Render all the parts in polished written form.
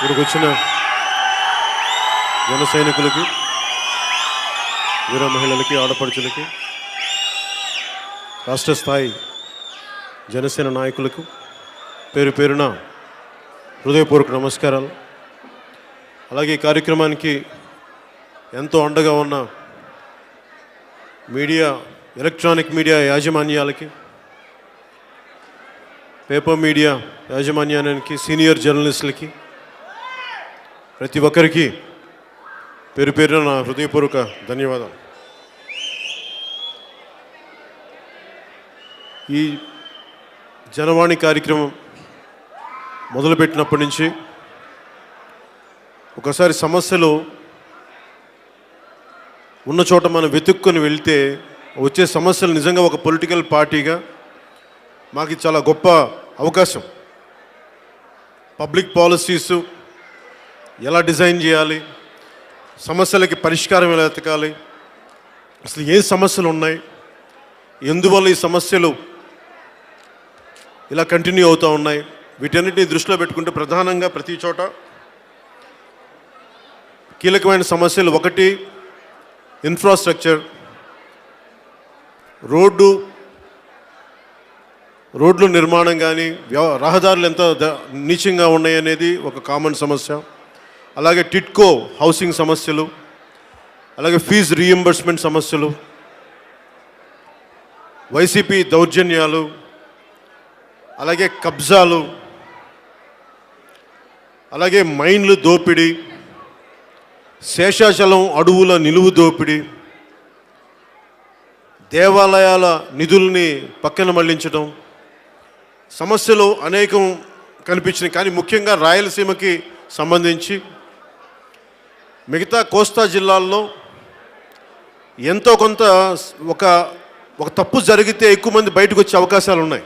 ఇక్కడికి వచ్చిన జన సైనికులకి, వీర మహిళలకి, ఆడపడుచులకి, రాష్ట్ర స్థాయి జనసేన నాయకులకు పేరు పేరున హృదయపూర్వక నమస్కారాలు. అలాగే ఈ కార్యక్రమానికి ఎంతో అండగా ఉన్న మీడియా, ఎలక్ట్రానిక్ మీడియా యాజమాన్యాలకి, పేపర్ మీడియా యాజమాన్యానికి, సీనియర్ జర్నలిస్టులకి, ప్రతి ఒక్కరికి పేరు పేరున నా హృదయపూర్వక ధన్యవాదాలు. ఈ జనవాణి కార్యక్రమం మొదలుపెట్టినప్పటి నుంచి ఒకసారి సమస్యలు ఉన్న చోట మనం వెతుక్కొని వెళ్తే వచ్చే సమస్యలు నిజంగా ఒక పొలిటికల్ పార్టీగా మాకు చాలా గొప్ప అవకాశం. పబ్లిక్ పాలసీస్ ఎలా డిజైన్ చేయాలి, సమస్యలకి పరిష్కారం ఎలా వెతకాలి, అసలు ఏ సమస్యలు ఉన్నాయి, ఎందువల్ల ఈ సమస్యలు ఇలా కంటిన్యూ అవుతూ ఉన్నాయి, వీటన్నిటిని దృష్టిలో పెట్టుకుంటే ప్రధానంగా ప్రతి చోట కీలకమైన సమస్యలు ఒకటి ఇన్ఫ్రాస్ట్రక్చర్, రోడ్లు నిర్మాణం కానీ, రహదారులు ఎంత నీచంగా ఉన్నాయనేది ఒక కామన్ సమస్య. అలాగే టిట్కో హౌసింగ్ సమస్యలు, అలాగే ఫీజు రీఎంబర్స్మెంట్ సమస్యలు, వైసీపీ దౌర్జన్యాలు, అలాగే కబ్జాలు, అలాగే మైన్లు దోపిడీ, శేషాచలం అడవుల నిలువు దోపిడీ, దేవాలయాల నిధుల్ని పక్కన మళ్లించడం, సమస్యలు అనేకం కనిపించినాయి. కానీ ముఖ్యంగా రాయలసీమకి సంబంధించి మిగతా కోస్తా జిల్లాల్లో ఎంతో కొంత ఒక తప్పు జరిగితే ఎక్కువ మంది బయటకు వచ్చే అవకాశాలు ఉన్నాయి.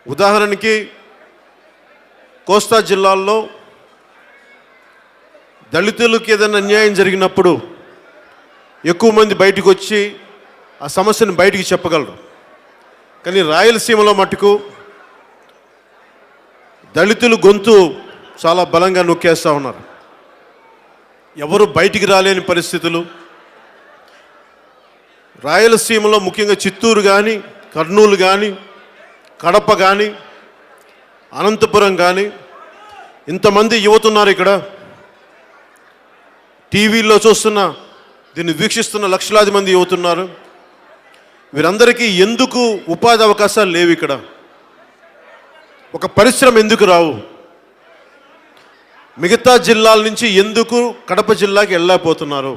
ఉదాహరణకి కోస్తా జిల్లాల్లో దళితులకు ఏదైనా అన్యాయం జరిగినప్పుడు ఎక్కువ మంది బయటకు వచ్చి ఆ సమస్యను బయటికి చెప్పగలరు. కానీ రాయలసీమలో మటుకు దళితులు గొంతు చాలా బలంగా నొక్కేస్తూ ఉన్నారు. ఎవరు బయటికి రాలేని పరిస్థితులు. రాయలసీమలో ముఖ్యంగా చిత్తూరు కానీ, కర్నూలు కానీ, కడప కానీ, అనంతపురం కానీ ఇంతమంది యువత ఉన్నారు. ఇక్కడ టీవీల్లో చూస్తున్న, దీన్ని వీక్షిస్తున్న లక్షలాది మంది యువత ఉన్నారు. వీరందరికీ ఎందుకు ఉపాధి అవకాశాలు లేవు? ఇక్కడ ఒక పరిశ్రమ ఎందుకు రావు? మిగతా జిల్లాల నుంచి ఎందుకు కడప జిల్లాకి వెళ్ళలేకపోతున్నారు?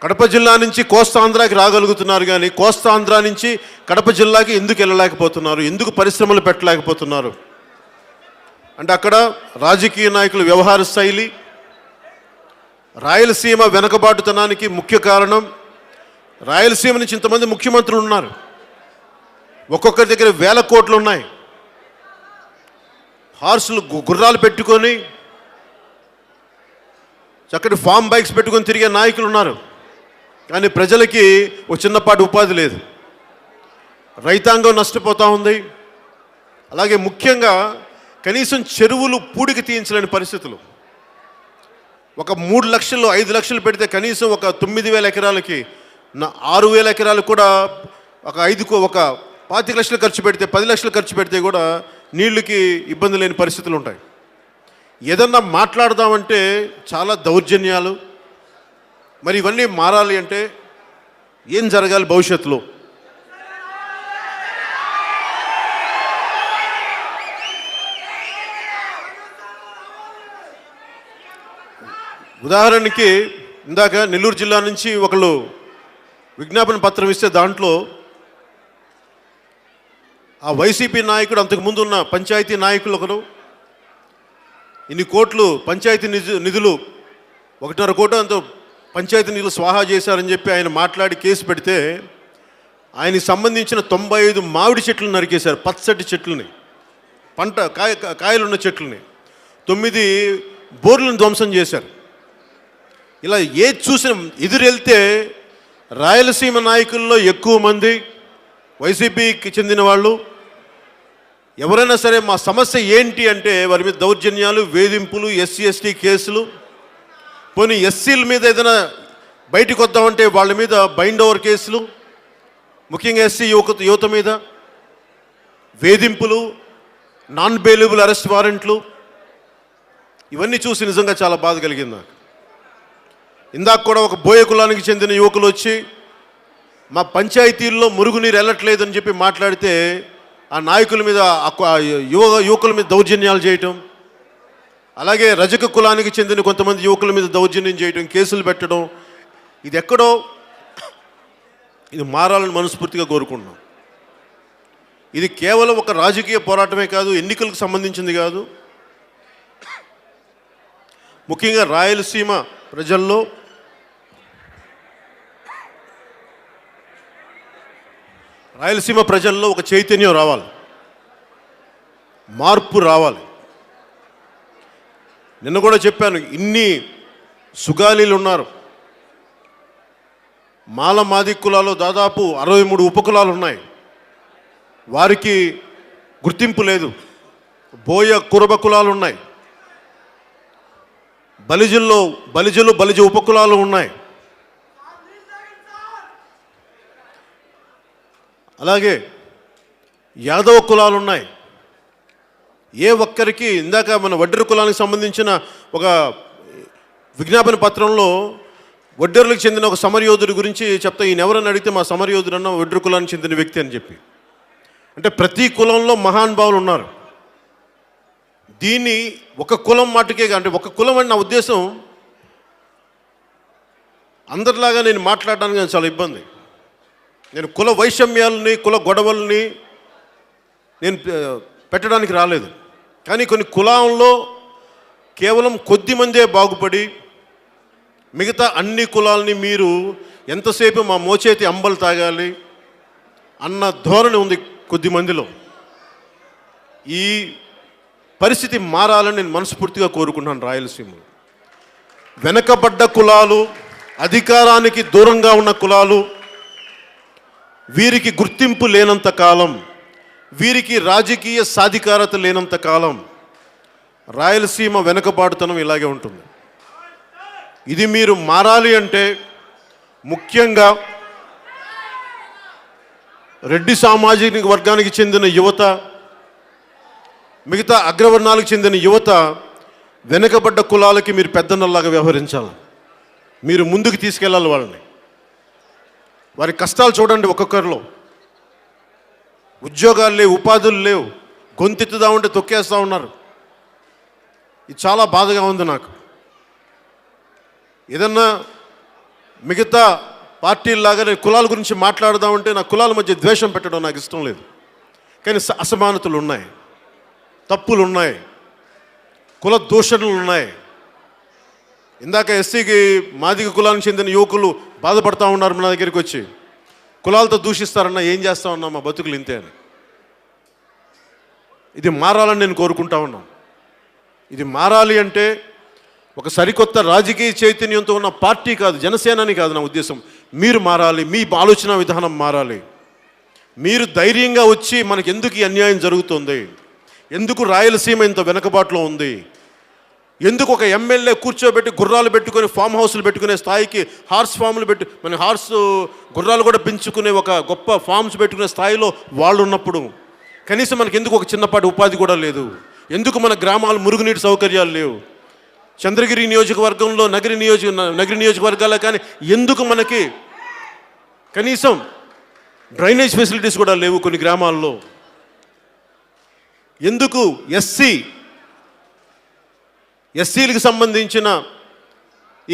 కడప జిల్లా నుంచి కోస్తాంధ్రాకి రాగలుగుతున్నారు, కానీ కోస్తాంధ్ర నుంచి కడప జిల్లాకి ఎందుకు వెళ్ళలేకపోతున్నారు? ఎందుకు పరిశ్రమలు పెట్టలేకపోతున్నారు? అంటే అక్కడ రాజకీయ నాయకుల వ్యవహార శైలి, రాయలసీమ వెనకబాటుతనానికి ముఖ్య కారణం. రాయలసీమ నుంచి ఇంతమంది ముఖ్యమంత్రులు ఉన్నారు, ఒక్కొక్కరి దగ్గర వేల కోట్లు ఉన్నాయి. హార్సులు, గుర్రాలు పెట్టుకొని, చక్కటి ఫామ్ బైక్స్ పెట్టుకొని తిరిగే నాయకులు ఉన్నారు. కానీ ప్రజలకి ఒక చిన్నపాటి ఉపాధి లేదు. రైతాంగం నష్టపోతూ ఉంది. అలాగే ముఖ్యంగా కనీసం చెరువులు పూడికి తీయించలేని పరిస్థితులు. ఒక 3 లక్షలు 5 లక్షలు పెడితే కనీసం ఒక 9,000 ఎకరాలకి 6,000 ఎకరాలకు కూడా ఒక 25 లక్షలు ఖర్చు పెడితే, 10 లక్షలు ఖర్చు పెడితే కూడా నీళ్ళకి ఇబ్బంది లేని పరిస్థితులు ఉంటాయి. ఏదన్నా మాట్లాడదామంటే చాలా దౌర్జన్యాలు. మరి ఇవన్నీ మారాలి అంటే ఏం జరగాలి భవిష్యత్తులో? ఉదాహరణకి ఇందాక నెల్లూరు జిల్లా నుంచి ఒకళ్ళు విజ్ఞాపన పత్రం ఇస్తే దాంట్లో ఆ వైసీపీ నాయకుడు, అంతకుముందు ఉన్న పంచాయతీ నాయకులు ఒకరు ఇన్ని కోట్లు పంచాయతీ నిధులు 1.5 కోట్లు అంత పంచాయతీ నిధులు స్వాహా చేశారని చెప్పి ఆయన మాట్లాడి కేసు పెడితే ఆయనకి సంబంధించిన 95 మామిడి చెట్లు నరికేశారు. పచ్చటి చెట్లని, పంట కాయలున్న చెట్లని, 9 బోర్లను ధ్వంసం చేశారు. ఇలా ఏది చూసిన ఎదురెళ్తే రాయలసీమ నాయకుల్లో ఎక్కువ మంది వైసీపీకి చెందిన వాళ్ళు, ఎవరైనా సరే మా సమస్య ఏంటి అంటే వారి మీద దౌర్జన్యాలు, వేధింపులు, ఎస్సీ ఎస్టీ కేసులు, పోనీ ఎస్సీల మీద ఏదైనా బయటకు వద్దామంటే వాళ్ళ మీద బైండ్ ఓవర్ కేసులు, ముఖ్యంగా ఎస్సీ యువత మీద వేధింపులు, నాన్ బెయిలబుల్ అరెస్ట్ వారెంట్లు, ఇవన్నీ చూసి నిజంగా చాలా బాధ కలిగింది నాకు. ఇందాక కూడా ఒక బోయ కులానికి చెందిన యువకులు వచ్చి మా పంచాయతీల్లో మురుగునీరు వెళ్ళట్లేదని చెప్పి మాట్లాడితే ఆ నాయకుల మీద, యువకుల మీద దౌర్జన్యాలు చేయటం, అలాగే రజక కులానికి చెందిన కొంతమంది యువకుల మీద దౌర్జన్యం చేయటం, కేసులు పెట్టడం, ఇది ఎక్కడో ఇది మారాలని మనస్ఫూర్తిగా కోరుకుంటున్నాం. ఇది కేవలం ఒక రాజకీయ పోరాటమే కాదు, ఎన్నికలకు సంబంధించింది కాదు. ముఖ్యంగా రాయలసీమ ప్రజల్లో ఒక చైతన్యం రావాలి, మార్పు రావాలి. నిన్న కూడా చెప్పాను, ఇన్ని సుగాలీలు ఉన్నారు. మాల మాది కులాల్లో దాదాపు 63 ఉపకులాలు ఉన్నాయి. వారికి గుర్తింపు లేదు. బోయ కురబ కులాలు ఉన్నాయి. బలిజ ఉపకులాలు ఉన్నాయి. అలాగే యాదవ కులాలు ఉన్నాయి. ఏ ఒక్కరికి ఇందాక మన వడ్డెర కులానికి సంబంధించిన ఒక విజ్ఞాపన పత్రంలో వడ్డెర్లకు చెందిన ఒక సమరయోధుడి గురించి చెప్తా. ఈయన ఎవరని అడిగితే మా సమరయోధుడు అన్న వడ్డెర కులానికి చెందిన వ్యక్తి అని చెప్పి. అంటే ప్రతి కులంలో మహానుభావులు ఉన్నారు. దీన్ని ఒక కులం మాటకే, అంటే ఒక కులం అని నా ఉద్దేశం, అందరిలాగా నేను మాట్లాడడానికి నాకు చాలా ఇబ్బంది. నేను కుల వైషమ్యాలని, కుల గొడవల్ని నేను పెట్టడానికి రాలేదు. కానీ కొన్ని కులాల్లో కేవలం కొద్ది మందే బాగుపడి మిగతా అన్ని కులాలని మీరు ఎంతసేపు మా మోచేతి అంబలు తాగాలి అన్న ధోరణి ఉంది కొద్ది మందిలో. ఈ పరిస్థితి మారాలని నేను మనస్ఫూర్తిగా కోరుకుంటున్నాను. రాయలసీమలో వెనకబడ్డ కులాలు, అధికారానికి దూరంగా ఉన్న కులాలు, వీరికి గుర్తింపు లేనంత కాలం, వీరికి రాజకీయ సాధికారత లేనంత కాలం రాయలసీమ వెనుకబాటుతనం ఇలాగే ఉంటుంది. ఇది మీరు మారాలి అంటే ముఖ్యంగా రెడ్డి సామాజిక వర్గానికి చెందిన యువత, మిగతా అగ్రవర్ణాలకు చెందిన యువత, వెనుకబడ్డ కులాలకి మీరు పెద్దన్నలాగా వ్యవహరించాలి. మీరు ముందుకు తీసుకెళ్ళాలి వాళ్ళని. వారి కష్టాలు చూడండి. ఒక్కొక్కరిలో ఉద్యోగాలు లేవు, ఉపాధులు లేవు, గొంతెత్తుదామంటే తొక్కేస్తూ ఉన్నారు. ఇది చాలా బాధగా ఉంది నాకు. ఏదన్నా మిగతా పార్టీల్లాగా నేను కులాల గురించి మాట్లాడదామంటే నా కులాల మధ్య ద్వేషం పెట్టడం నాకు ఇష్టం లేదు. కానీ అసమానతలు ఉన్నాయి, తప్పులు ఉన్నాయి, కుల దూషణలు ఉన్నాయి. ఇందాక ఎస్సీకి మాదిగ కులానికి చెందిన యువకులు బాధపడతా ఉన్నారు నా దగ్గరికి వచ్చి. కులాలతో దూషిస్తారన్నా ఏం చేస్తా ఉన్నా, మా బతుకులు ఇంతే అని. ఇది మారాలని నేను కోరుకుంటా ఉన్నాను. ఇది మారాలి అంటే ఒక సరికొత్త రాజకీయ చైతన్యంతో ఉన్న పార్టీ కాదు, జనసేనని కాదు నా ఉద్దేశం. మీరు మారాలి, మీ ఆలోచన విధానం మారాలి. మీరు ధైర్యంగా వచ్చి మనకి ఎందుకు ఈ అన్యాయం జరుగుతుంది, ఎందుకు రాయలసీమ ఇంత వెనకబాటులో ఉంది, ఎందుకు ఒక ఎమ్మెల్యే కూర్చోబెట్టి గుర్రాలు పెట్టుకొని ఫామ్ హౌస్లు పెట్టుకునే స్థాయికి, హార్స్ ఫామ్లు పెట్టి మన గుర్రాలు కూడా పెంచుకునే ఒక గొప్ప ఫామ్స్ పెట్టుకునే స్థాయిలో వాళ్ళు ఉన్నప్పుడు కనీసం మనకి ఎందుకు ఒక చిన్నపాటి ఉపాధి కూడా లేదు, ఎందుకు మన గ్రామాలు మురుగునీటి సౌకర్యాలు లేవు, చంద్రగిరి నియోజకవర్గంలో నగరి నియోజకవర్గాలే కానీ ఎందుకు మనకి కనీసం డ్రైనేజ్ ఫెసిలిటీస్ కూడా లేవు కొన్ని గ్రామాల్లో, ఎందుకు ఎస్సీలకు సంబంధించిన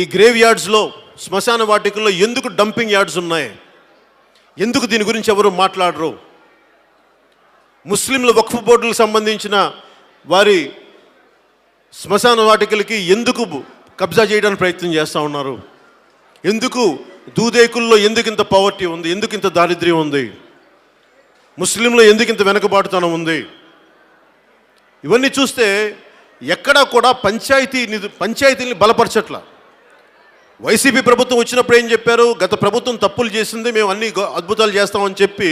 ఈ గ్రేవ్ యార్డ్స్లో, శ్మశాన వాటికల్లో ఎందుకు డంపింగ్ యార్డ్స్ ఉన్నాయి, ఎందుకు దీని గురించి ఎవరు మాట్లాడరు, ముస్లింల వక్ఫ్ బోర్డులకు సంబంధించిన వారి శ్మశాన వాటికలకి ఎందుకు కబ్జా చేయడానికి ప్రయత్నం చేస్తూ ఉన్నారు, ఎందుకు దూదేకుల్లో ఎందుకు ఇంత పవర్టీ ఉంది, ఎందుకు ఇంత దారిద్ర్యం ఉంది, ముస్లింలో ఎందుకు ఇంత వెనుకబాటుతనం ఉంది. ఇవన్నీ చూస్తే ఎక్కడా కూడా పంచాయతీని బలపరచట్ల. వైసీపీ ప్రభుత్వం వచ్చినప్పుడు ఏం చెప్పారు, గత ప్రభుత్వం తప్పులు చేసింది, మేము అన్ని అద్భుతాలు చేస్తామని చెప్పి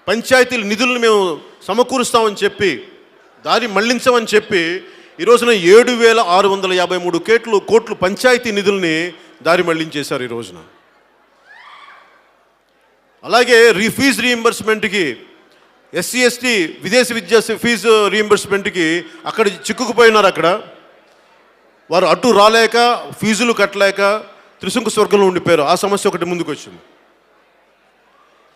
పంచాయతీల నిధులను మేము సమకూరుస్తామని చెప్పి దారి మళ్లించమని చెప్పి ఈ రోజున 7,653 కోట్లు పంచాయతీ నిధుల్ని దారి మళ్లించేశారు ఈ రోజున. అలాగే ఫీజు రీయింబర్స్మెంట్కి ఎస్సీ ఎస్టీ విదేశీ విద్యా ఫీజు రీయింబర్స్మెంట్కి అక్కడ చిక్కుకుపోయినారు. అక్కడ వారు అటు రాలేక ఫీజులు కట్టలేక త్రిశంకు స్వర్గంలో ఉండిపోయారు. ఆ సమస్య ఒకటి ముందుకు వచ్చింది.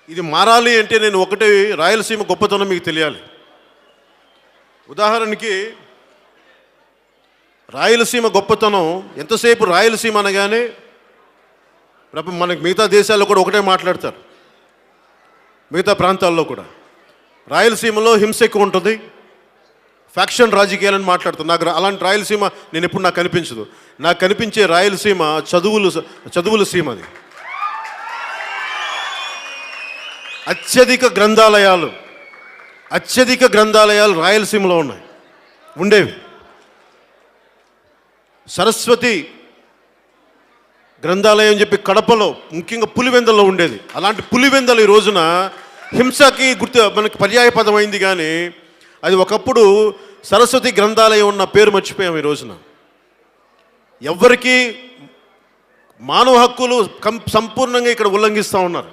ఇది మారాలి అంటే నేను ఒకటి రాయలసీమ గొప్పతనం మీకు తెలియాలి. ఉదాహరణకి రాయలసీమ గొప్పతనం ఎంతసేపు రాయలసీమ అనగానే మనకి మిగతా దేశాల్లో కూడా ఒకటే మాట్లాడతారు, మిగతా ప్రాంతాల్లో కూడా రాయలసీమలో హింస ఎక్కువ ఉంటుంది, ఫ్యాక్షన్ రాజకీయాలని మాట్లాడుతాను. నాకు అలాంటి రాయలసీమ నేను ఎప్పుడు నాకు కనిపించదు. నాకు కనిపించే రాయలసీమ చదువుల సీమ. అది అత్యధిక గ్రంథాలయాలు రాయలసీమలో ఉండేవి. సరస్వతి గ్రంథాలయం అని చెప్పి కడపలో ముఖ్యంగా పులివెందల్లో ఉండేది. అలాంటి పులివెందలు ఈ రోజున హింసకి మనకి పర్యాయ పదం అయింది. కానీ అది ఒకప్పుడు సరస్వతి గ్రంథాలయం ఉన్న పేరు మర్చిపోయాం. ఈ రోజున ఎవ్వరికీ మానవ హక్కులు సంపూర్ణంగా ఇక్కడ ఉల్లంఘిస్తూ ఉన్నారు.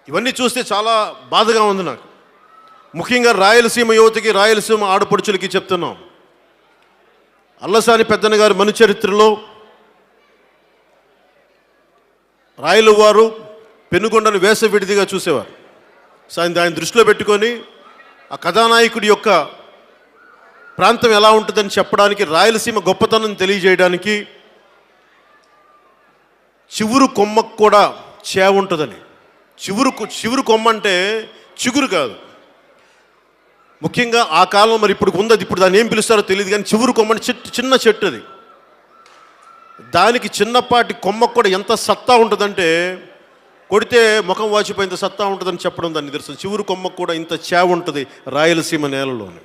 ఇవన్నీ చూస్తే చాలా బాధగా ఉంది నాకు. ముఖ్యంగా రాయలసీమ యువతకి, రాయలసీమ ఆడపడుచులకి చెప్తున్నాం. అల్లసాని పెద్దన్న గారి మనుచరిత్రలో రాయలు వారు పెనుగొండను వేసవిడిదిగా చూసేవారు. దాన్ని దృష్టిలో పెట్టుకొని ఆ కథానాయకుడి యొక్క ప్రాంతం ఎలా ఉంటుందని చెప్పడానికి, రాయలసీమ గొప్పతనం తెలియజేయడానికి చివురు కొమ్మకు కూడా చేవ ఉంటుందని. చివురు కొమ్మ అంటే చిగురు కాదు. ముఖ్యంగా ఆ కాలం మరి ఇప్పుడు ఉంది, ఇప్పుడు దాన్ని ఏం పిలుస్తారో తెలియదు. కానీ చివురు కొమ్మ అంటే చిన్న చెట్టు. అది దానికి చిన్నపాటి కొమ్మకు కూడా ఎంత సత్తా ఉంటుందంటే కొడితే ముఖం వాచిపోయింత సత్తా ఉంటుందని చెప్పడం దాన్ని నిదర్శనం. చివురు కొమ్మకు కూడా ఇంత చేవ ఉంటుంది రాయలసీమ నేలలోని.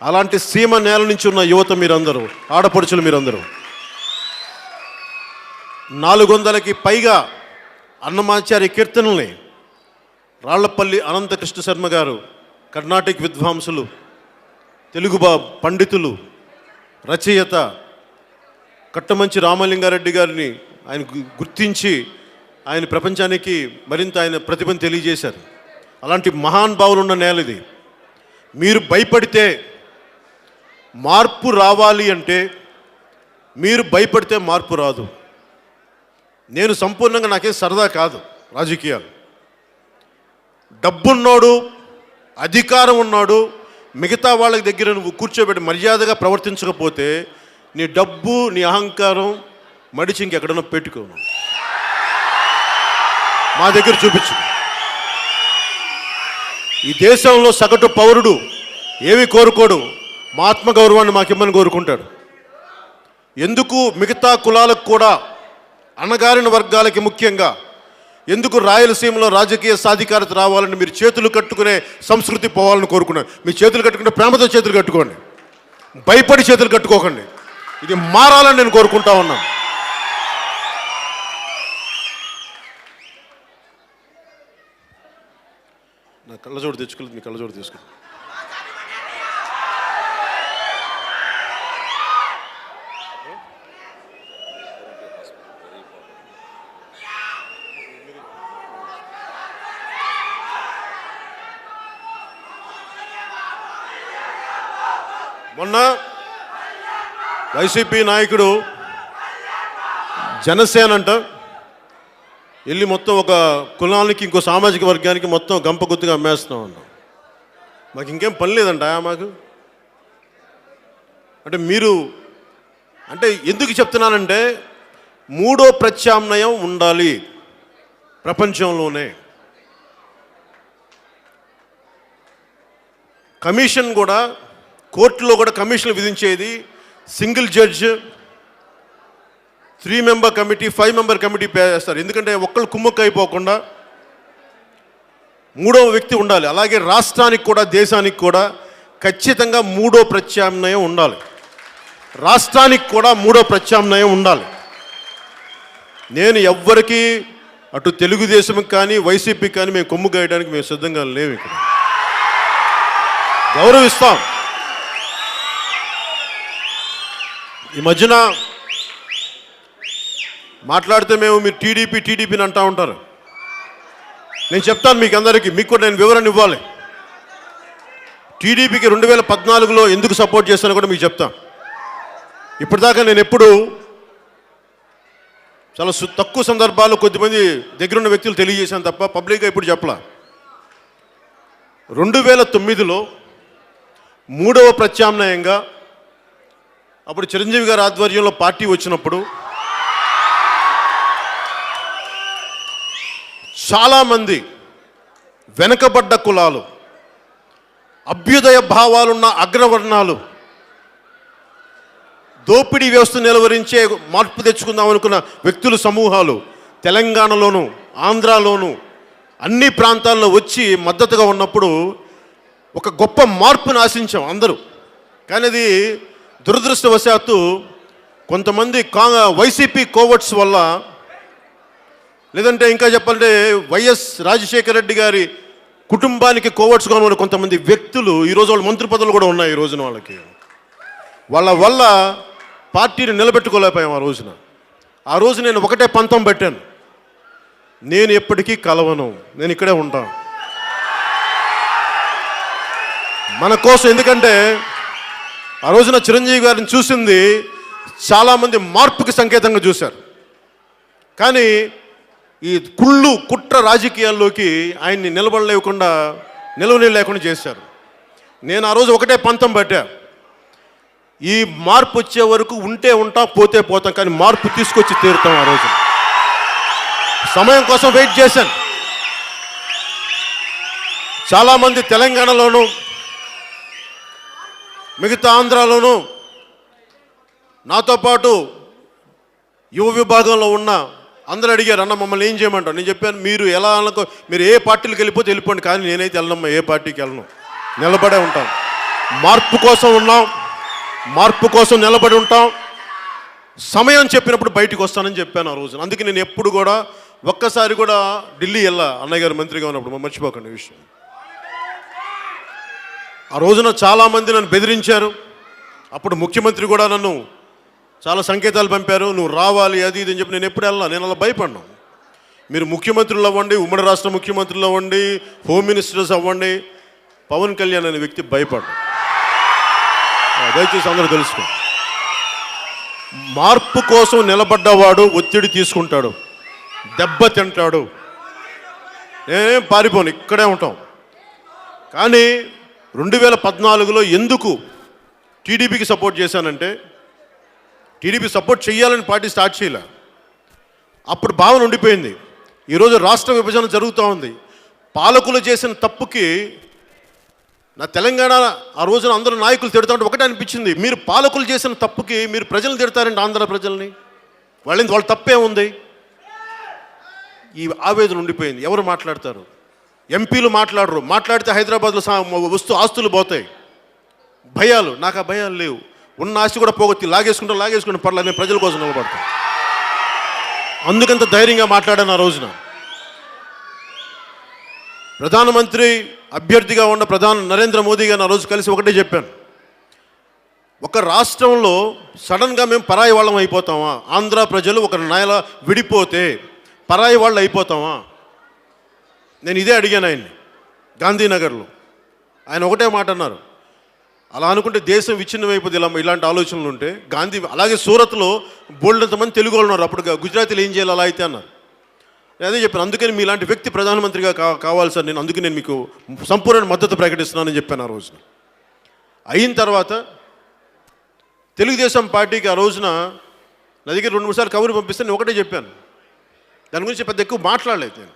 అలాంటి సీమ నేల నుంచి ఉన్న యువత మీరందరూ, ఆడపడుచులు మీరందరూ 400కి పైగా అన్నమాచార్య కీర్తనల్ని రాళ్లపల్లి అనంతకృష్ణ శర్మ గారు, కర్ణాటక విద్వాంసులు, తెలుగు పండితులు, రచయిత కట్టమంచి రామలింగారెడ్డి గారిని ఆయన గుర్తించి ఆయన ప్రపంచానికి మరింత ఆయన ప్రతిభను తెలియజేశారు. అలాంటి మహానుభావులు ఉన్న నేల ఇది. మీరు భయపడితే మార్పు రావాలి అంటే మీరు భయపడితే మార్పు రాదు. నేను సంపూర్ణంగా నాకేం సరదా కాదు రాజకీయాలు. డబ్బున్నాడు, అధికారం ఉన్నాడు, మిగతా వాళ్ళ దగ్గర నువ్వు కూర్చోబెట్టి మర్యాదగా ప్రవర్తించకపోతే నీ డబ్బు, నీ అహంకారం మడిచి ఇంకెక్కడన్నా పెట్టుకో, మా దగ్గర చూపించు. ఈ దేశంలో సగటు పౌరుడు ఏమి కోరుకోడు, మా ఆత్మగౌరవాన్ని మాకిమ్మని కోరుకుంటాడు. ఎందుకు మిగతా కులాలకు కూడా, అణగారిన వర్గాలకి ముఖ్యంగా ఎందుకు రాయలసీమలో రాజకీయ సాధికారత రావాలని మీరు చేతులు కట్టుకునే సంస్కృతి పోవాలని కోరుకున్నారు. మీ చేతులు కట్టుకునే ప్రేమతో చేతులు కట్టుకోండి, భయపడి చేతులు కట్టుకోకండి. ఇది మారాలని నేను కోరుకుంటా ఉన్నాను. నా కళ్ళజోడు తెచ్చుకోలేదు, మీ కళ్ళజోడు తీసుకుని. మొన్న వైసీపీ నాయకుడు జనసేన అంట వెళ్ళి మొత్తం ఒక కులానికి, ఇంకో సామాజిక వర్గానికి మొత్తం గంపగుత్తుగా అమ్మేస్తున్నాం అన్న. మాకు ఇంకేం పని లేదంట మాకు. అంటే మీరు అంటే ఎందుకు చెప్తున్నానంటే మూడో ప్రత్యామ్నాయం ఉండాలి ప్రపంచంలోనే. కమిషన్ కూడా, కోర్టులో కూడా కమిషన్లు విధించేది single judge, 3 member committee, 5 member committee చేస్తారు. ఎందుకంటే ఒక్కళ్ళు కుమ్మక్కు అయిపోకుండా మూడవ వ్యక్తి ఉండాలి. అలాగే రాష్ట్రానికి కూడా, దేశానికి కూడా ఖచ్చితంగా మూడో ప్రత్యామ్నాయం ఉండాలి. రాష్ట్రానికి కూడా మూడో ప్రత్యామ్నాయం ఉండాలి. నేను ఎవ్వరికీ అటు తెలుగుదేశంకి కానీ వైసీపీకి కానీ మేము కొమ్ము గాయడానికి మేము సిద్ధంగా లేవు. ఇక్కడ గౌరవిస్తాం. ఈ మధ్యన మాట్లాడితే మీరు టీడీపీని అంటూ ఉంటారు. నేను చెప్తాను మీకు అందరికీ, మీకు కూడా నేను వివరణ ఇవ్వాలి. టీడీపీకి 2014లో ఎందుకు సపోర్ట్ చేస్తానో కూడా మీకు చెప్తాను. ఇప్పటిదాకా నేను ఎప్పుడు చాలా తక్కువ సందర్భాల్లో కొద్దిమంది దగ్గరున్న వ్యక్తులు తెలియజేశాను తప్ప పబ్లిక్గా ఇప్పుడు చెప్పలా. 2009లో 3వ ప్రత్యామ్నాయంగా అప్పుడు చిరంజీవి గారి ఆధ్వర్యంలో పార్టీ వచ్చినప్పుడు చాలామంది వెనకబడ్డ కులాలు, అభ్యుదయ భావాలున్న అగ్రవర్ణాలు, దోపిడీ వ్యవస్థ నిలవరించే మార్పు తెచ్చుకుందాం అనుకున్న వ్యక్తుల సమూహాలు తెలంగాణలోను ఆంధ్రాలోను అన్ని ప్రాంతాల్లో వచ్చి మద్దతుగా ఉన్నప్పుడు ఒక గొప్ప మార్పును ఆశించాం అందరూ. కానీ అది దురదృష్టవశాత్తు కొంతమంది వైసీపీ కోవర్ట్స్ వల్ల, లేదంటే ఇంకా చెప్పాలంటే వైఎస్ రాజశేఖర రెడ్డి గారి కుటుంబానికి కోవర్ట్స్గా ఉన్న కొంతమంది వ్యక్తులు, ఈరోజు వాళ్ళు మంత్రి పదవులు కూడా ఉన్నాయి. ఈ రోజున వాళ్ళ వల్ల పార్టీని నిలబెట్టుకోలేకపోయాం. ఆ రోజు నేను ఒకటే పంతం పెట్టాను, నేను ఎప్పటికీ కలవను, నేను ఇక్కడే ఉంటాను మన కోసం. ఎందుకంటే ఆ రోజున చిరంజీవి గారిని చూసింది చాలామంది మార్పుకి సంకేతంగా చూశారు. కానీ ఈ కుట్ర రాజకీయాల్లోకి ఆయన్ని నిలవలేకుండా చేశారు. నేను ఆ రోజు ఒకటే పంతం పట్టా, ఈ మార్పు వచ్చే వరకు ఉంటే ఉంటాం, పోతే పోతాం, కానీ మార్పు తీసుకొచ్చి తీరుతాం. ఆ రోజు సమయం కోసం వెయిట్ చేశాను. చాలామంది తెలంగాణలోను మిగతా ఆంధ్రాలోను నాతో పాటు యువ విభాగంలో ఉన్న అందరూ అడిగారు, అన్న మమ్మల్ని ఏం చేయమంటారు. నేను చెప్పాను, మీరు ఏ పార్టీలకు వెళ్ళిపోండి, కానీ నేనైతే వెళ్ళనమ్మా, ఏ పార్టీకి వెళ్ళను, నిలబడే ఉంటాం. మార్పు కోసం ఉన్నాం, మార్పు కోసం నిలబడి ఉంటాం. సమయం చెప్పినప్పుడు బయటకు వస్తానని చెప్పాను ఆ రోజు. అందుకే నేను ఎప్పుడు కూడా ఒక్కసారి కూడా ఢిల్లీ అన్నయ్య గారు మంత్రిగా ఉన్నప్పుడు మర్చిపోకండి విషయం. ఆ రోజున చాలామంది నన్ను బెదిరించారు. అప్పుడు ముఖ్యమంత్రి కూడా నన్ను చాలా సంకేతాలు పంపారు, నువ్వు రావాలి అది ఇది అని చెప్పి. నేను ఎప్పుడు నేను అలా భయపడ్డాను. మీరు ముఖ్యమంత్రులు అవ్వండి, ఉమ్మడి రాష్ట్ర ముఖ్యమంత్రులు అవ్వండి, హోమ్ మినిస్టర్స్ అవ్వండి, పవన్ కళ్యాణ్ అనే వ్యక్తి భయపడ్డా. దయచేసి అందరూ తెలుసుకో, మార్పు కోసం నిలబడ్డవాడు ఒత్తిడి తీసుకుంటాడు, దెబ్బ తింటాడు. నేనేం పారిపోను, ఇక్కడే ఉంటాం. కానీ 2014లో ఎందుకు టీడీపీకి సపోర్ట్ చేశానంటే, టీడీపీ సపోర్ట్ చేయాలని పార్టీ స్టార్ట్ చేయలే, అప్పుడు భావన ఉండిపోయింది. ఈరోజు రాష్ట్ర విభజన జరుగుతూ ఉంది. పాలకులు చేసిన తప్పుకి నా తెలంగాణ ఆ రోజున అందరూ నాయకులు తిడతా ఉంటే ఒకటే అనిపించింది, మీరు పాలకులు చేసిన తప్పుకి మీరు ప్రజలు తిడతారండి, ఆంధ్ర ప్రజల్ని. వాళ్ళ తప్పే ఉంది. ఈ ఆవేదన ఉండిపోయింది. ఎవరు మాట్లాడతారు? ఎంపీలు మాట్లాడరు. మాట్లాడితే హైదరాబాద్లో ఆస్తులు పోతాయి. భయాలు. నాకు ఆ భయాలు లేవు. ఉన్న ఆస్తి కూడా పోగొత్తి లాగేసుకుంటే పర్లేదు, నేను ప్రజల కోసం నిలబడతాను. అందుకంత ధైర్యంగా మాట్లాడాను ఆ రోజున. ప్రధానమంత్రి అభ్యర్థిగా ఉన్న నరేంద్ర మోదీ గారిని ఆ రోజు కలిసి ఒకటే చెప్పాను, ఒక రాష్ట్రంలో సడన్గా మేము పరాయి వాళ్ళం అయిపోతామా? ఆంధ్ర ప్రజలు ఒక నేల విడిపోతే పరాయి వాళ్ళు అయిపోతామా? నేను ఇదే అడిగాను ఆయన్ని గాంధీనగర్లో. ఆయన ఒకటే మాట అన్నారు, అలా అనుకుంటే దేశం విచ్ఛిన్నమైపోతే ఇలాంటి ఆలోచనలు ఉంటే. గాంధీ అలాగే సూరత్లో బోల్డంతమంది తెలుగు వాళ్ళు ఉన్నారు, అప్పుడు గుజరాతీలు ఏం చేయాలి అలా అయితే అన్నారు. నేను అదే చెప్పాను, అందుకని మీలాంటి వ్యక్తి ప్రధానమంత్రిగా కావాలి సార్, అందుకే నేను మీకు సంపూర్ణ మద్దతు ప్రకటిస్తున్నానని చెప్పాను ఆ రోజున. అయిన తర్వాత తెలుగుదేశం పార్టీకి ఆ రోజున నా దగ్గర 2-3 సార్లు కబురు పంపిస్తే నేను ఒకటే చెప్పాను, దాని గురించి పెద్ద ఎక్కువ మాట్లాడలేదు. నేను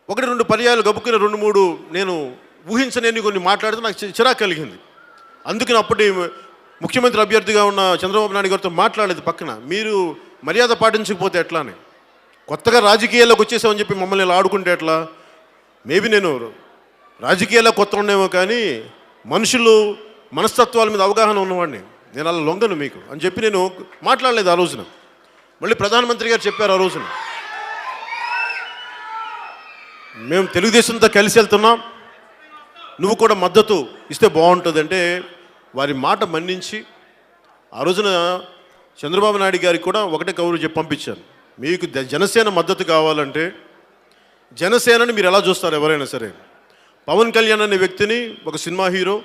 1-2 పర్యాలు గబుక్కుని 2-3 నేను ఊహించలేని కొన్ని మాట్లాడితే నాకు చిరాకు కలిగింది. అందుకని అప్పటి ముఖ్యమంత్రి అభ్యర్థిగా ఉన్న చంద్రబాబు నాయుడు గారితో మాట్లాడలేదు. పక్కన మీరు మర్యాద పాటించకపోతే ఎట్లా అని, కొత్తగా రాజకీయాల్లోకి వచ్చేసామని చెప్పి మమ్మల్ని ఇలా ఆడుకుంటే ఎట్లా? మేబీ నేను రాజకీయాల్లో కొత్త ఉండేమో, కానీ మనుషులు మనస్తత్వాల మీద అవగాహన ఉన్నవాడిని. నేను అలా లొంగను మీకు అని చెప్పి నేను మాట్లాడలేదు ఆ రోజున. మళ్ళీ ప్రధానమంత్రి గారు చెప్పారు ఆ రోజున, మేము తెలుగుదేశంతో కలిసి వెళ్తున్నాం, నువ్వు కూడా మద్దతు ఇస్తే బాగుంటుంది అంటే వారి మాట మన్నించి ఆ రోజున చంద్రబాబు నాయుడు గారికి కూడా ఒకటే కబురు చెప్పి పంపించాను. మీకు జనసేన మద్దతు కావాలంటే జనసేనని మీరు ఎలా చూస్తారు ఎవరైనా సరే, పవన్ కళ్యాణ్ అనే వ్యక్తిని ఒక సినిమా హీరో,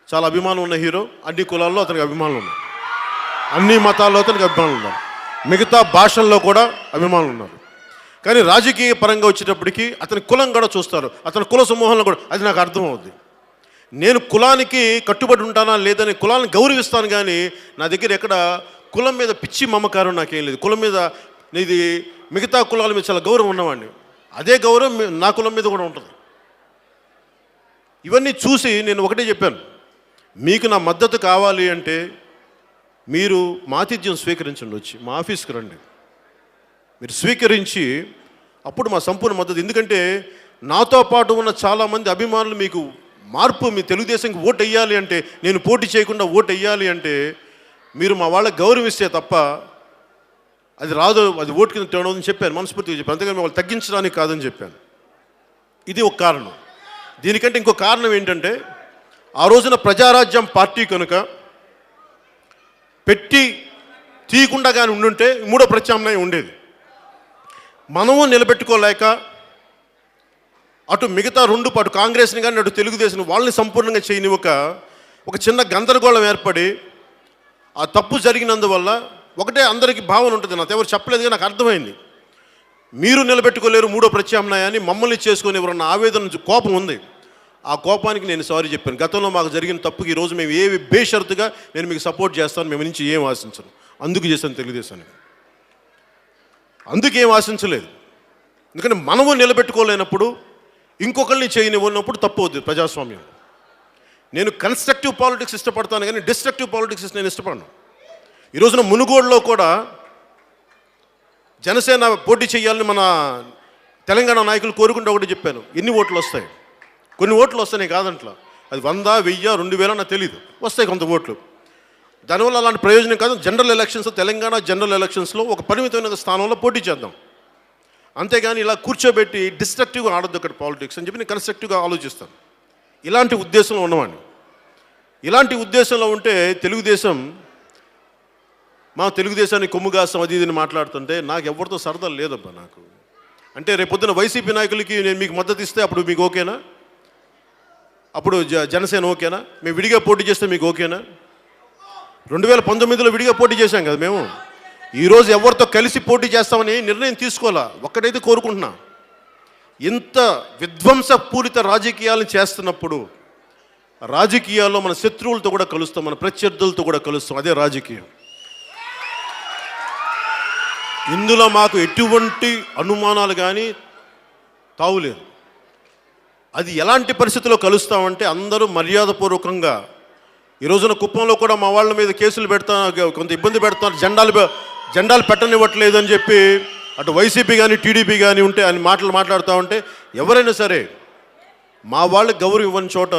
చాలా అభిమానం ఉన్న హీరో, అన్ని కులాల్లో అతనికి అభిమానులు ఉన్నారు, అన్ని మతాల్లో అతనికి అభిమానులు ఉన్నారు, మిగతా భాషల్లో కూడా అభిమానులు ఉన్నారు. కానీ రాజకీయ పరంగా వచ్చేటప్పటికి అతని కులం కూడా చూస్తారు, అతని కుల సమూహంలో కూడా. అది నాకు అర్థమవుద్ది. నేను కులానికి కట్టుబడి ఉంటానా లేదని కులాన్ని గౌరవిస్తాను, కానీ నా దగ్గర ఎక్కడ కులం మీద పిచ్చి మమకారం నాకేం లేదు. కులం మీద ఇది మిగతా కులాల మీద చాలా గౌరవం ఉన్నవాడిని, అదే గౌరవం నా కులం మీద కూడా ఉంటుంది. ఇవన్నీ చూసి నేను ఒకటే చెప్పాను, మీకు నా మద్దతు కావాలి అంటే మీరు మాతిథ్యం స్వీకరించండి, వచ్చి మా ఆఫీస్కి రండి, మీరు స్వీకరించి అప్పుడు మా సంపూర్ణ మద్దతు. ఎందుకంటే నాతో పాటు ఉన్న చాలామంది అభిమానులు మీకు మార్పు, మీ తెలుగుదేశంకి ఓటు వేయాలి అంటే, నేను పోటీ చేయకుండా ఓటు వేయాలి అంటే మీరు మా వాళ్ళకి గౌరవిస్తే తప్ప అది రాదు, అది ఓటు కింద టర్న్ అవుతుందని చెప్పాను, మనస్ఫూర్తిగా చెప్పాను. అంతేగాని వాళ్ళు తగ్గించడానికి కాదని చెప్పాను. ఇది ఒక కారణం. దీనికంటే ఇంకో కారణం ఏంటంటే, ఆ రోజున ప్రజారాజ్యం పార్టీ కనుక పెట్టి తీయకుండా కానీ ఉండుంటే మూడో ప్రత్యామ్నాయం ఉండేది. మనము నిలబెట్టుకోలేక అటు మిగతా రెండు పాటు కాంగ్రెస్ని కానీ అటు తెలుగుదేశం వాళ్ళని సంపూర్ణంగా చేయని ఒక చిన్న గందరగోళం ఏర్పడి ఆ తప్పు జరిగినందువల్ల ఒకటే అందరికీ భావన ఉంటుంది. నాకు ఎవరు చెప్పలేదు కానీ నాకు అర్థమైంది, మీరు నిలబెట్టుకోలేరు మూడో ప్రత్యామ్నాయాన్ని, మమ్మల్ని చేసుకొని ఎవరన్నా ఆవేదన కోపం ఉంది. ఆ కోపానికి నేను సారీ చెప్పాను. గతంలో మాకు జరిగిన తప్పుకి ఈరోజు మేము ఏవి బేషరతుగా నేను మీకు సపోర్ట్ చేస్తాను, మేము నుంచి ఏం ఆశించను, అందుకు చేశాను తెలుగుదేశానికి, అందుకేం ఆశించలేదు. ఎందుకంటే మనము నిలబెట్టుకోలేనప్పుడు ఇంకొకరిని చేయనివ్వనప్పుడు తప్పు అవుతుంది ప్రజాస్వామ్యం. నేను కన్స్ట్రక్టివ్ పాలిటిక్స్ ఇష్టపడతాను కానీ డిస్ట్రక్టివ్ పాలిటిక్స్ నేను ఇష్టపడను. ఈ రోజున మునుగోడులో కూడా జనసేన పోటీ చేయాలని మన తెలంగాణ నాయకులు కోరుకుంటే ఒకటి చెప్పాను, ఎన్ని ఓట్లు వస్తాయి, కొన్ని ఓట్లు వస్తాయి కాదంట్లా, అది 100, 1000, 2000 నాకు తెలియదు, వస్తాయి కొంత ఓట్లు. దానివల్ల అలాంటి ప్రయోజనం కాదు. జనరల్ ఎలక్షన్స్, తెలంగాణ జనరల్ ఎలక్షన్స్లో ఒక పరిమితమైన స్థానంలో పోటీ చేద్దాం, అంతేగాని ఇలా కూర్చోబెట్టి డిస్ట్రక్టివ్గా ఆడొద్దు అక్కడ పాలిటిక్స్ అని చెప్పి నేను కన్స్ట్రక్టివ్గా ఆలోచిస్తాను. ఇలాంటి ఉద్దేశంలో ఉన్నవాడిని. ఇలాంటి ఉద్దేశంలో ఉంటే తెలుగుదేశం, మా తెలుగుదేశాన్ని కొమ్ముగాసం అది ఇది మాట్లాడుతుంటే నాకు ఎవరితో సరదా లేదబ్బా. నాకు అంటే రేపొద్దున వైసీపీ నాయకులకి నేను మీకు మద్దతు ఇస్తే అప్పుడు మీకు ఓకేనా, అప్పుడు జనసేన ఓకేనా, మేము విడిగా పోటీ చేస్తే మీకు ఓకేనా? 2019లో విడిగా పోటీ చేశాం కదా మేము. ఈరోజు ఎవరితో కలిసి పోటీ చేస్తామని నిర్ణయం తీసుకోవాలా. ఒక్కటైతే కోరుకుంటున్నా, ఇంత విధ్వంసపూరిత రాజకీయాలను చేస్తున్నప్పుడు రాజకీయాల్లో మన శత్రువులతో కూడా కలుస్తాం, మన ప్రత్యర్థులతో కూడా కలుస్తాం, అదే రాజకీయం. ఇందులో మాకు ఎటువంటి అనుమానాలు కానీ తావులేదు. అది ఎలాంటి పరిస్థితుల్లో కలుస్తామంటే అందరూ మర్యాదపూర్వకంగా. ఈ రోజున కుప్పంలో కూడా మా వాళ్ళ మీద కేసులు పెడతా, కొంత ఇబ్బంది పెడతారు, జెండాలు పెట్టనివ్వట్లేదు అని చెప్పి అటు వైసీపీ కానీ టీడీపీ కానీ ఉంటే అని మాట్లాడుతూ ఉంటే ఎవరైనా సరే మా వాళ్ళకి గౌరవం ఇవ్వని చోట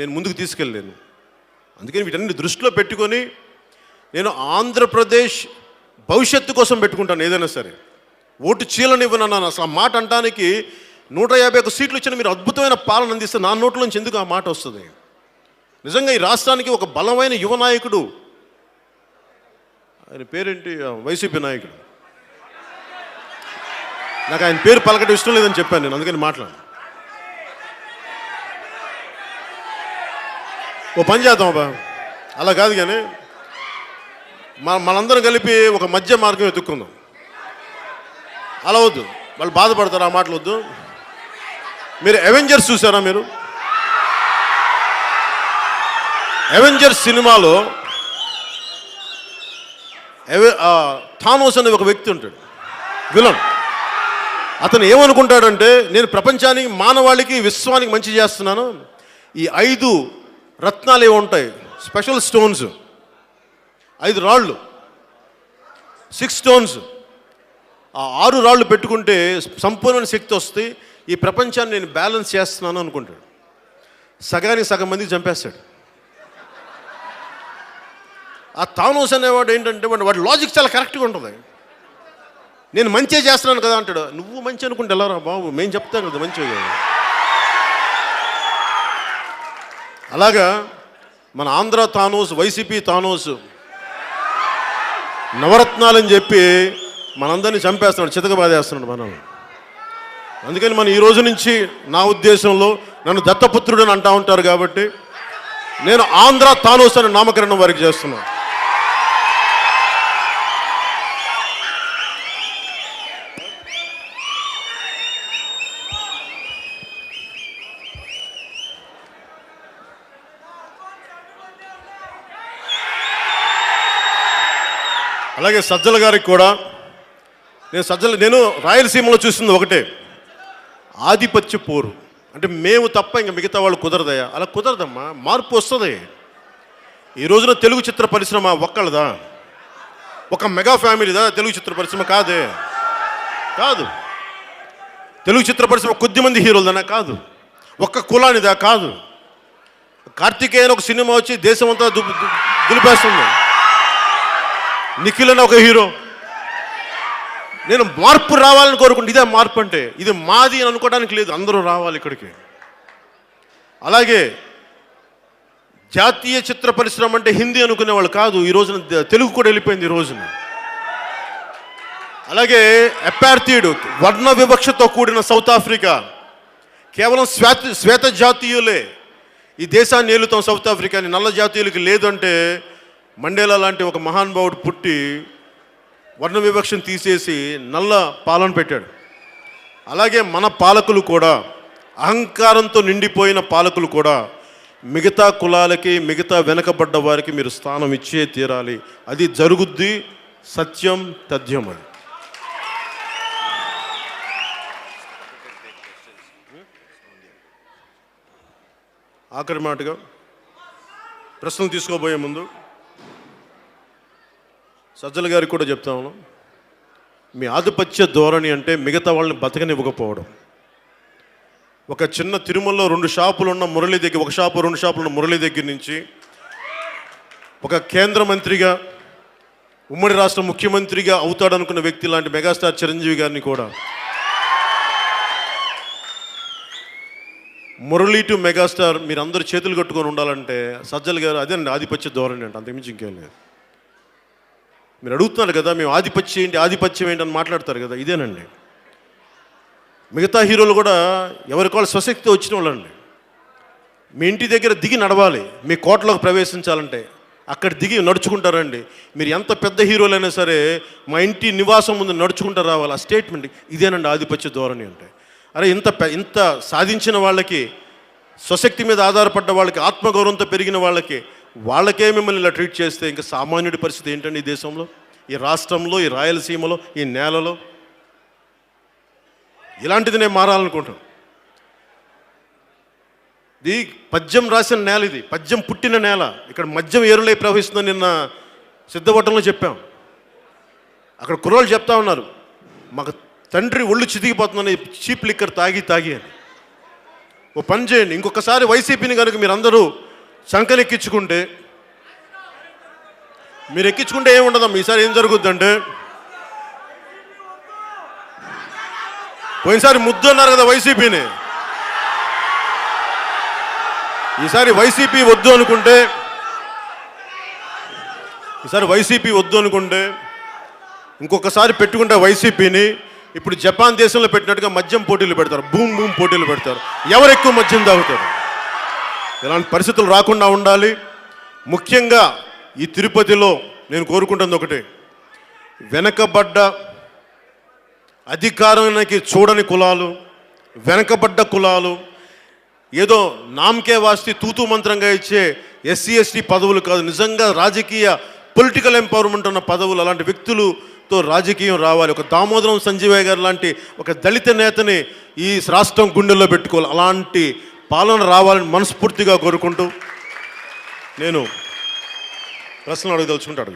నేను ముందుకు తీసుకెళ్ళలేను. అందుకని వీటన్ని దృష్టిలో పెట్టుకొని నేను ఆంధ్రప్రదేశ్ భవిష్యత్తు కోసం పెట్టుకుంటాను ఏదైనా సరే. ఓటు చీలనివ్వనన్నాను. అసలు ఆ మాట అంటానికి 151 సీట్లు ఇచ్చిన మీరు అద్భుతమైన పాలన అందిస్తే నా నోట్ల నుంచి ఎందుకు ఆ మాట వస్తుంది? నిజంగా ఈ రాష్ట్రానికి ఒక బలమైన యువ నాయకుడు, ఆయన పేరేంటి, వైసీపీ నాయకుడు, నాకు ఆయన పేరు పలకటం ఇష్టం లేదని చెప్పాను నేను, అందుకని మాట్లాడు. ఓ పని చేద్దాం అబ్బా, అలా కాదు కానీ మనందరం కలిపి ఒక మధ్య మార్గం వెతుక్కుందాం. అలా వద్దు, వాళ్ళు బాధపడతారు, ఆ మాటలు వద్దు. మీరు అవెంజర్స్ చూసారా? మీరు అవెంజర్స్ సినిమాలో థానోస్ అనే ఒక వ్యక్తి ఉంటాడు, విలన్. అతను ఏమనుకుంటాడంటే, నేను ప్రపంచానికి, మానవాళికి, విశ్వానికి మంచి చేస్తున్నాను, ఈ 5 రత్నాలు ఏమి ఉంటాయి, స్పెషల్ స్టోన్స్, 5 రాళ్ళు, 6 స్టోన్స్, ఆ 6 రాళ్ళు పెట్టుకుంటే సంపూర్ణమైన శక్తి వస్తే ఈ ప్రపంచాన్ని నేను బ్యాలెన్స్ చేస్తున్నాను అనుకుంటాడు. సగానికి సగం మందికి చంపేస్తాడు. ఆ థానోస్ అనేవాడు ఏంటంటే వాడి లాజిక్ చాలా కరెక్ట్గా ఉంటుంది. నేను మంచిగా చేస్తున్నాను కదా అంటాడు. నువ్వు మంచి అనుకుంటే ఎలా రా బాబు, మేము చెప్తాం కదా మంచిగా. అలాగా మన ఆంధ్ర తానోస్, వైసీపీ తానోస్ నవరత్నాలని చెప్పి మనందరినీ చంపేస్తున్నాడు, చితకబాదేస్తున్నాడు మనం. అందుకని మనం ఈ రోజు నుంచి నా ఉద్దేశంలో నన్ను దత్తపుత్రుడు అని అంటూ ఉంటారు కాబట్టి నేను ఆంధ్ర తానోస్ అని నామకరణం వారికి చేస్తున్నాను. అలాగే సజ్జల గారికి కూడా నేను రాయలసీమలో చూసింది ఒకటే, ఆధిపత్య పోరు. అంటే మేము తప్ప ఇంకా మిగతా వాళ్ళు కుదరదయా? అలా కుదరదమ్మా, మార్పు వస్తుంది. ఈ రోజున తెలుగు చిత్ర పరిశ్రమ ఒక్కళ్ళదా? ఒక మెగా ఫ్యామిలీదా తెలుగు చిత్ర పరిశ్రమ? కాదు. తెలుగు చిత్ర పరిశ్రమ కొద్దిమంది హీరోలదనా? కాదు. ఒక్క కులానిదా? కాదు. కార్తికేయన్ ఒక సినిమా వచ్చి దేశం అంతా దులిపేస్తుంది. నిఖిల్ అని ఒక హీరో. నేను మార్పు రావాలని కోరుకుంటే ఇదే మార్పు అంటే. ఇది మాది అని అనుకోవడానికి లేదు, అందరూ రావాలి ఇక్కడికి. అలాగే జాతీయ చిత్ర పరిశ్రమ అంటే హిందీ అనుకునేవాళ్ళు కాదు, ఈ రోజున తెలుగు కూడా వెళ్ళిపోయింది ఈ రోజున. అలాగే అపార్థియుడు, వర్ణ వివక్షతో కూడిన సౌత్ ఆఫ్రికా, కేవలం శ్వేత జాతీయులే ఈ దేశాన్ని ఏలుతాం సౌత్ ఆఫ్రికాని, నల్ల జాతీయులకి లేదు అంటే మండేలా లాంటి ఒక మహానుభావుడు పుట్టి వర్ణ వివక్షను తీసేసి నల్ల పాలన పెట్టాడు. అలాగే మన పాలకులు కూడా, అహంకారంతో నిండిపోయిన పాలకులు కూడా మిగతా కులాలకి, మిగతా వెనకబడ్డ వారికి మీరు స్థానం ఇచ్చే తీరాలి. అది జరుగుద్ది, సత్యం తథ్యం. అది ఆఖరి మాటగా ప్రశ్నలు తీసుకోబోయే ముందు సజ్జల గారికి కూడా చెప్తాను, మీ ఆధిపత్య ధోరణి అంటే మిగతా వాళ్ళని బతకనివ్వకపోవడం. ఒక చిన్న తిరుమలలో 2 షాపులు ఉన్న మురళి దగ్గర, 1 షాపు 2 షాపులు ఉన్న మురళి దగ్గర నుంచి ఒక కేంద్ర మంత్రిగా, ఉమ్మడి రాష్ట్ర ముఖ్యమంత్రిగా అవుతాడనుకున్న వ్యక్తి లాంటి మెగాస్టార్ చిరంజీవి గారిని కూడా మురళి టు మెగాస్టార్ మీరు అందరూ చేతులు కట్టుకొని ఉండాలంటే సజ్జల గారు అదే ఆధిపత్య ధోరణి అంటే, అంతకుమించి ఇంకేం లేదు. మీరు అడుగుతున్నారు కదా మేము ఆధిపత్యం ఏంటి అని మాట్లాడతారు కదా, ఇదేనండి. మిగతా హీరోలు కూడా ఎవరికి వాళ్ళు స్వశక్తి వచ్చిన వాళ్ళండి. మీ ఇంటి దగ్గర దిగి నడవాలి, మీ కోటలోకి ప్రవేశించాలంటే అక్కడ దిగి నడుచుకుంటారండి. మీరు ఎంత పెద్ద హీరోలైనా సరే మా ఇంటి నివాసం ముందు నడుచుకుంటూ రావాలి, ఆ స్టేట్మెంట్ ఇదేనండి ఆధిపత్య ధోరణి అంటే. అరే ఇంత సాధించిన వాళ్ళకి, స్వశక్తి మీద ఆధారపడ్డ వాళ్ళకి, ఆత్మగౌరవంతో పెరిగిన వాళ్ళకే మిమ్మల్ని ఇలా ట్రీట్ చేస్తే ఇంకా సామాన్యుడి పరిస్థితి ఏంటండి ఈ దేశంలో, ఈ రాష్ట్రంలో, ఈ రాయలసీమలో, ఈ నేలలో? ఇలాంటిది నేను మారాలనుకుంటాను. ఇది పద్యం రాసిన నేల, ఇది పద్యం పుట్టిన నేల. ఇక్కడ మద్యం ఏరులై ప్రవహిస్తుందని నిన్న సిద్ధవటంలో చెప్పాం. అక్కడ కుర్రోళ్ళు చెప్తా ఉన్నారు, మాకు తండ్రి ఒళ్ళు చితికిపోతుందని చీప్ లిక్కర్ తాగి అని. ఓ పని చేయండి, ఇంకొకసారి వైసీపీని కనుక మీరు అందరూ సంకలెక్కించుకుంటే, మీరు ఎక్కించుకుంటే ఏముండదమ్మా. ఈసారి ఏం జరుగుద్దంటే, పోయినసారి ముద్దు అన్నారు కదా వైసీపీని, ఈసారి వైసీపీ వద్దు అనుకుంటే ఇంకొకసారి పెట్టుకుంటే వైసీపీని ఇప్పుడు జపాన్ దేశంలో పెట్టినట్టుగా మద్యం పోటీలు పెడతారు, బూమ్ పోటీలు పెడతారు, ఎవరు ఎక్కువ మద్యం తాగుతారు. ఇలాంటి పరిస్థితులు రాకుండా ఉండాలి. ముఖ్యంగా ఈ తిరుపతిలో నేను కోరుకుంటుంది ఒకటే, వెనకబడ్డ అధికారానికి చూడని కులాలు, వెనకబడ్డ కులాలు, ఏదో నామకే వాస్తి తూతూ మంత్రంగా ఇచ్చే ఎస్సీ ఎస్టీ పదవులు కాదు, నిజంగా రాజకీయ పొలిటికల్ ఎంపవర్మెంట్ ఉన్న పదవులు, అలాంటి వ్యక్తులతో రాజకీయం రావాలి. ఒక దామోదరం సంజీవయ్య గారు లాంటి ఒక దళిత నేతని ఈ రాష్ట్రం గుండెల్లో పెట్టుకోవాలి. అలాంటి పాలన రావాలని మనస్ఫూర్తిగా కోరుకుంటూ నేను ప్రశ్నలు అడగదలుచుకుంటాడు.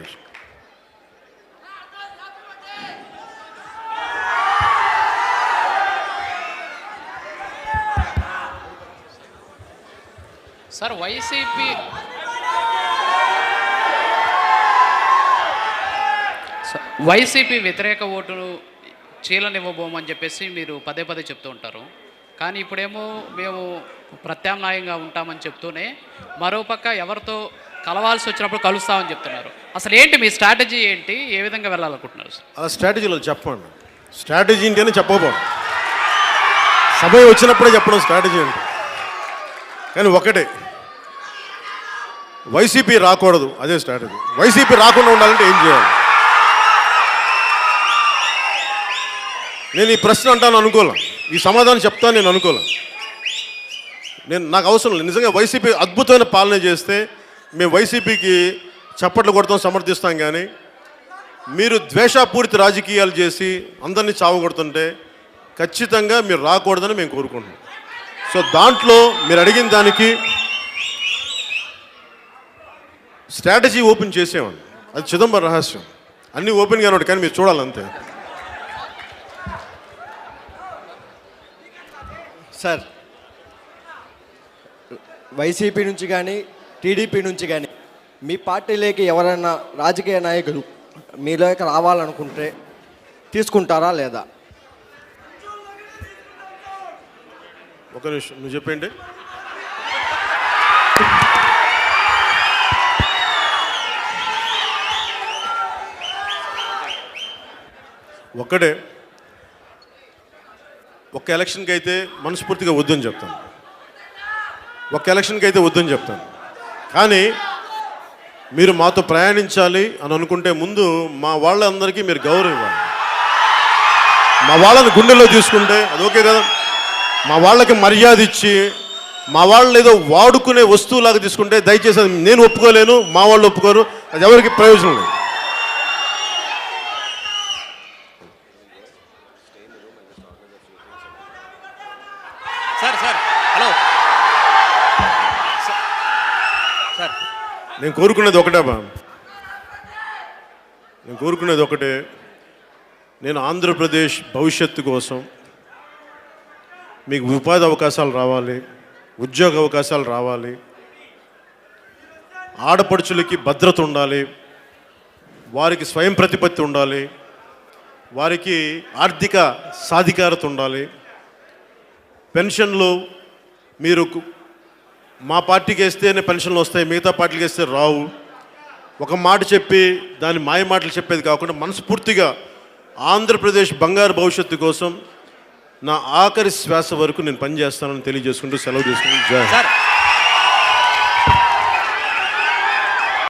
సార్, వైసీపీ వ్యతిరేక ఓటును చీలనివ్వబోమని చెప్పేసి మీరు పదే చెప్తూ ఉంటారు. కానీ ఇప్పుడేమో మేము ప్రత్యామ్నాయంగా ఉంటామని చెప్తూనే మరోపక్క ఎవరితో కలవాల్సి వచ్చినప్పుడు కలుస్తామని చెప్తున్నారు. అసలు ఏంటి మీ స్ట్రాటజీ ఏంటి? ఏ విధంగా వెళ్ళాలనుకుంటున్నారు సార్? అలా స్ట్రాటజీలో చెప్పండి. స్ట్రాటజీ ఏంటి అని చెప్పబోదు. సభ వచ్చినప్పుడే చెప్పడం స్ట్రాటజీ అంటే. కానీ ఒకటే, వైసీపీ రాకూడదు, అదే స్ట్రాటజీ. వైసీపీ రాకుండా ఉండాలంటే ఏం చేయాలి? నేను ఈ ప్రశ్న అంటాను అనుకోలే, ఈ సమాధానం చెప్తాను నేను అనుకోలే. నాకు అవసరం లేదు. నిజంగా వైసీపీ అద్భుతమైన పాలన చేస్తే మేము వైసీపీకి చప్పట్లు కొడతాం, సమర్థిస్తాం. కానీ మీరు ద్వేషపూరిత రాజకీయాలు చేసి అందరినీ చావగొడుతుంటే ఖచ్చితంగా మీరు రాకూడదని మేము కోరుకుంటున్నాం. సో దాంట్లో మీరు అడిగిన దానికి స్ట్రాటజీ ఓపెన్ చేసేవాడిని. అది చిదంబరం రహస్యం. అన్నీ ఓపెన్గానే ఉంటాయి, కానీ మీరు చూడాలంతే. సార్, వైసీపీ నుంచి కానీ టీడీపీ నుంచి కానీ మీ పార్టీలోకి ఎవరైనా రాజకీయ నాయకులు మీలోకి రావాలనుకుంటే తీసుకుంటారా లేదా? ఒక నిమిషం, నువ్వు చెప్పండి. ఒక్కడే, ఒక్క ఎలక్షన్కి అయితే మనస్ఫూర్తిగా వద్దని చెప్తాను. ఒక్క ఎలక్షన్కి అయితే వద్దని చెప్తాను. కానీ మీరు మాతో ప్రయాణించాలి అని అనుకుంటే ముందు మా వాళ్ళందరికీ మీరు గౌరవం ఇవ్వాలి. మా వాళ్ళని గుండెల్లో తీసుకుంటే అది ఓకే కదా. మా వాళ్ళకి మర్యాద ఇచ్చి మా వాళ్ళు ఏదో వాడుకునే వస్తువులాగా తీసుకుంటే దయచేసి అది నేను ఒప్పుకోలేను, మా వాళ్ళు ఒప్పుకోరు. అది ఎవరికి ప్రయోజనం లేదు. సార్ సార్ హలో సార్, నేను కోరుకునేది ఒకటే బా, నేను కోరుకునేది ఒకటే. నేను ఆంధ్రప్రదేశ్ భవిష్యత్తు కోసం మీకు ఉపాధి అవకాశాలు రావాలి, ఉద్యోగ అవకాశాలు రావాలి, ఆడపడుచులకి భద్రత ఉండాలి, వారికి స్వయం ప్రతిపత్తి ఉండాలి, వారికి ఆర్థిక సాధికారత ఉండాలి. పెన్షన్లు మీరు మా పార్టీకి వేస్తేనే పెన్షన్లు వస్తాయి, మిగతా పార్టీకి వేస్తే రావు. ఒక మాట చెప్పి దాని మాయ మాటలు చెప్పేది కాకుండా మనస్ఫూర్తిగా ఆంధ్రప్రదేశ్ బంగారు భవిష్యత్తు కోసం నా ఆఖరి శ్వాస వరకు నేను పనిచేస్తానని తెలియజేసుకుంటూ సెలవు తీసుకుంటూ జై హింద్. సార్